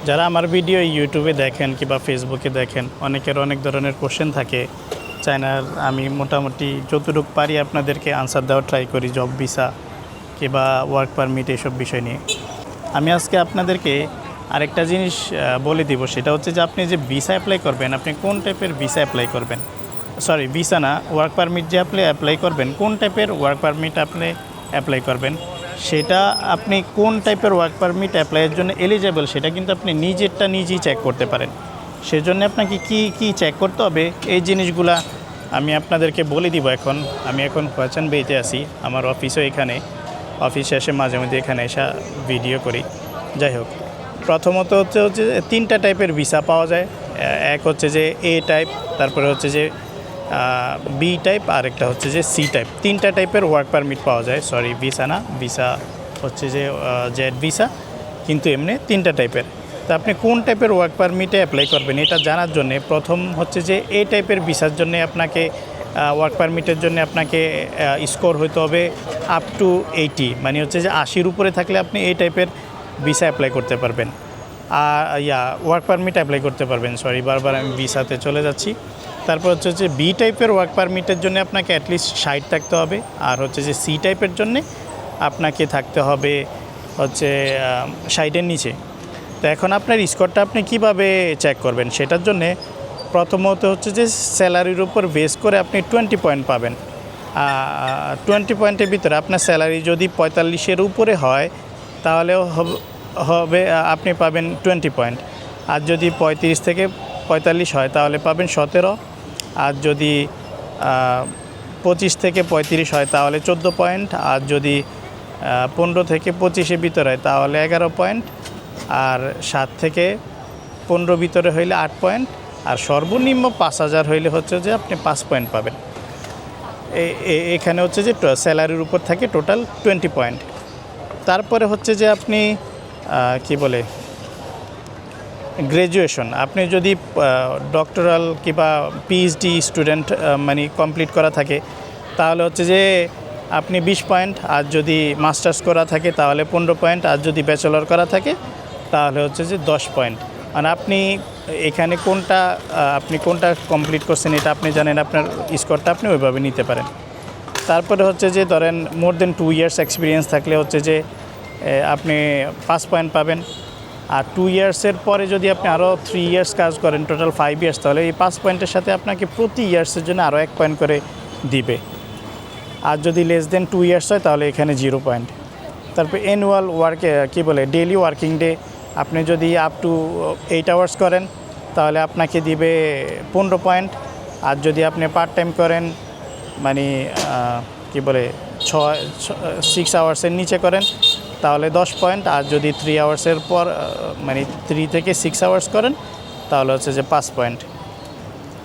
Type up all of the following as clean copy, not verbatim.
যারা আমার ভিডিও ইউটিউবে দেখেন কিংবা ফেসবুকে দেখেন, অনেকের অনেক ধরনের কোশ্চেন থাকে। চায়নার আমি মোটামুটি যতটুকু পারি আপনাদেরকে আনসার দেওয়ার ট্রাই করি, জব ভিসা কিংবা ওয়ার্ক পারমিট এসব বিষয় নিয়ে। আমি আজকে আপনাদেরকে আরেকটা জিনিস বলে দিব, সেটা হচ্ছে যে আপনি যে ভিসা অ্যাপ্লাই করবেন, আপনি কোন টাইপের ভিসা অ্যাপ্লাই করবেন। সরি, ভিসা না, ওয়ার্ক পারমিট যে আপনি অ্যাপ্লাই করবেন, কোন টাইপের ওয়ার্ক পারমিট আপনি অ্যাপ্লাই করবেন, সেটা আপনি কোন টাইপের ওয়ার্ক পারমিট অ্যাপ্লাইয়ের জন্য এলিজেবল, সেটা কিন্তু আপনি নিজেই চেক করতে পারেন। সেজন্য আপনাকে কি চেক করতে হবে, এই জিনিসগুলা আমি আপনাদেরকে বলে দিব। আমি এখন হোয়াচান বেইতে আছি, আমার অফিসও এখানে, অফিসে এসে মাঝে মধ্যে এখানে এসে ভিডিও করি। যাই হোক, প্রথমত হচ্ছে তিনটা টাইপের ভিসা পাওয়া যায়। এক হচ্ছে যে এ টাইপ, তারপরে হচ্ছে যে বি টাইপ, আর একটা হচ্ছে যে সি টাইপ। তিনটা টাইপের ওয়ার্ক পারমিট পাওয়া যায়। সরি, ভিসা না, ভিসা হচ্ছে যে জেড ভিসা, কিন্তু এমনি তিনটা টাইপের। তো আপনি কোন টাইপের ওয়ার্ক পারমিটে অ্যাপ্লাই করবেন এটা জানার জন্যে প্রথম হচ্ছে যে এ টাইপের ভিসার জন্য আপনাকে ওয়ার্ক পারমিটের জন্য আপনাকে স্কোর হতে হবে আপ টু 80, মানে হচ্ছে যে 80-র উপরে থাকলে আপনি এই টাইপের ভিসা অ্যাপ্লাই করতে পারবেন, ওয়ার্ক পারমিট অ্যাপ্লাই করতে পারবেন। সরি, বারবার আমি ভিসাতে চলে যাচ্ছি। তারপর হচ্ছে যে বি টাইপের ওয়ার্ক পারমিটের জন্য আপনাকে অ্যাটলিস্ট 60 থাকতে হবে, আর হচ্ছে যে সি টাইপের জন্যে আপনাকে থাকতে হবে হচ্ছে 60-এর নিচে। তো এখন আপনার স্কোরটা আপনি কিভাবে চেক করবেন, সেটার জন্যে প্রথমত হচ্ছে যে স্যালারির উপর বেস করে আপনি 20 পয়েন্ট পাবেন। 20 পয়েন্টের ভিতরে আপনার স্যালারি যদি 45-এর উপরে হয় তাহলেও হবে আপনি পাবেন 20 পয়েন্ট। আর যদি 35 থেকে 45 হয় তাহলে পাবেন 17। আর যদি 25 থেকে 35 হয় তাহলে 14 পয়েন্ট। আর যদি 15 থেকে 25-এর ভিতরে হয় তাহলে 11 পয়েন্ট। আর 7 থেকে 15 ভিতরে হইলে 8 পয়েন্ট। আর সর্বনিম্ন 5000 হইলে হচ্ছে যে আপনি 5 পয়েন্ট পাবেন। এখানে হচ্ছে যে স্যালারির উপর থাকে টোটাল 20 পয়েন্ট। তারপরে হচ্ছে যে আপনি কি বলে গ্র্যাজুয়েশন, আপনি যদি ডক্টরাল কিংবা পিএইচডি স্টুডেন্ট মানে কমপ্লিট করা থাকে তাহলে হচ্ছে যে আপনি 20 পয়েন্ট। আর যদি মাস্টার্স করা থাকে তাহলে 15 পয়েন্ট। আর যদি ব্যাচেলর করা থাকে তাহলে হচ্ছে যে 10 পয়েন্ট। মানে আপনি এখানে কোনটা কমপ্লিট করছেন এটা আপনি জানেন, আপনার স্কোরটা আপনি ওইভাবে নিতে পারেন। তারপরে হচ্ছে যে ধরেন মোর দেন 2 ইয়ার্স এক্সপিরিয়েন্স থাকলে হচ্ছে যে আপনি 5 পয়েন্ট পাবেন। আর 2 ইয়ার্সের পরে যদি আপনি আরও 3 ইয়ার্স কাজ করেন, টোটাল 5 ইয়ার্স, তাহলে এই 5 পয়েন্টের সাথে আপনাকে প্রতি ইয়ার্সের জন্য আরও 1 পয়েন্ট করে দিবে। আর যদি লেস দেন 2 ইয়ার্স হয় তাহলে এখানে 0 পয়েন্ট। তারপর অ্যানুয়াল ডেইলি ওয়ার্কিং ডে, আপনি যদি আপ টু 8 আওয়ার্স করেন তাহলে আপনাকে দিবে 15 পয়েন্ট। আর যদি আপনি পার্ট টাইম করেন, মানে 6 আওয়ার্সের নিচে করেন তাহলে 10 পয়েন্ট। আর যদি 3 আওয়ার্সের পর মানে 3 থেকে 6 আওয়ার্স করেন তাহলে হচ্ছে যে 5 পয়েন্ট।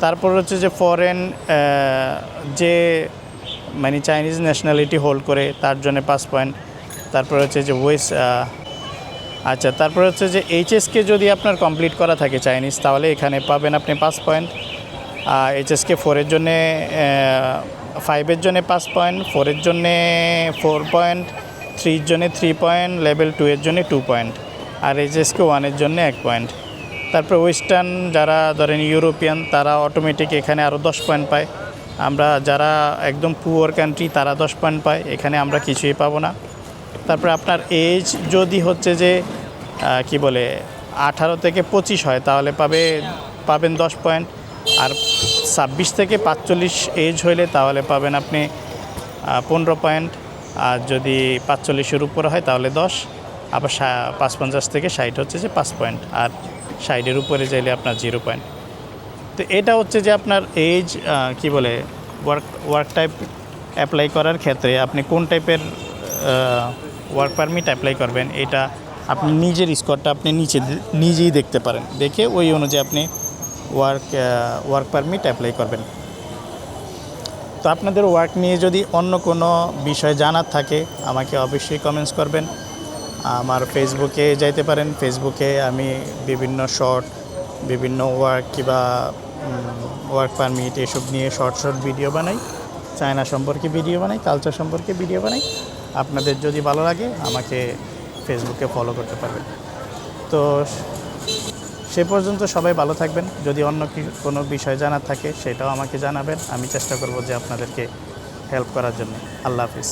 তারপর হচ্ছে যে ফরেন যে মানে চাইনিজ ন্যাশনালিটি হোল্ড করে তার জন্য 5 পয়েন্ট। তারপর হচ্ছে যে তারপর হচ্ছে যে এইচএসকে যদি আপনার কমপ্লিট করা থাকে চাইনিজ, তাহলে এখানে পাবেন আপনি 5 পয়েন্ট। এইচএসকে 4-এর জন্যে 5-এর জন্যে 5 পয়েন্ট, 4-এর জন্যে 4 পয়েন্ট, 3-এর জন্যে 3 পয়েন্ট, লেভেল 2-এর জন্যে 2 পয়েন্ট, আর এইচএসকে 1-এর জন্যে 1 পয়েন্ট। তারপর ওয়েস্টার্ন যারা ধরেন ইউরোপিয়ান, তারা অটোমেটিক এখানে আরও 10 পয়েন্ট পায়। আমরা যারা একদম পুয়ার কান্ট্রি তারা 10 পয়েন্ট পায়, এখানে আমরা কিছুই পাবো না। তারপরে আপনার এজ যদি হচ্ছে যে 18 থেকে 25 হয় তাহলে পাবেন 10 পয়েন্ট। আর 26 থেকে 45 এজ হইলে তাহলে পাবেন আপনি 15 পয়েন্ট। আর যদি 45-এর উপরে হয় তাহলে 10। আবার 55 থেকে 60 হচ্ছে যে 5 পয়েন্ট। আর 60-এর উপরে যাইলে আপনার 0 পয়েন্ট। তো এটা হচ্ছে যে আপনার এজ ওয়ার্ক টাইপ অ্যাপ্লাই করার ক্ষেত্রে আপনি কোন টাইপের ওয়ার্ক পারমিট অ্যাপ্লাই করবেন, এটা আপনি নিজের স্কোরটা আপনি নিজেই দেখতে পারেন, দেখে ওই অনুযায়ী আপনি ওয়ার্ক পারমিট অ্যাপ্লাই করবেন। তো আপনাদের ওয়ার্ক নিয়ে যদি অন্য কোনো বিষয় জানার থাকে আমাকে অবশ্যই কমেন্টস করবেন। আমার ফেসবুকে যাইতে পারেন, ফেসবুকে আমি বিভিন্ন বিভিন্ন ওয়ার্ক কিংবা ওয়ার্ক পারমিট এসব নিয়ে শর্ট ভিডিও বানাই, চায়না সম্পর্কে ভিডিও বানাই, কালচার সম্পর্কে ভিডিও বানাই। আপনাদের যদি ভালো লাগে আমাকে ফেসবুকে ফলো করতে পারবেন। তো সে পর্যন্ত সবাই ভালো থাকবেন। যদি অন্য কোনো বিষয় জানার থাকে সেটাও আমাকে জানাবেন, আমি চেষ্টা করব যে আপনাদেরকে হেল্প করার জন্য। আল্লাহ হাফিজ।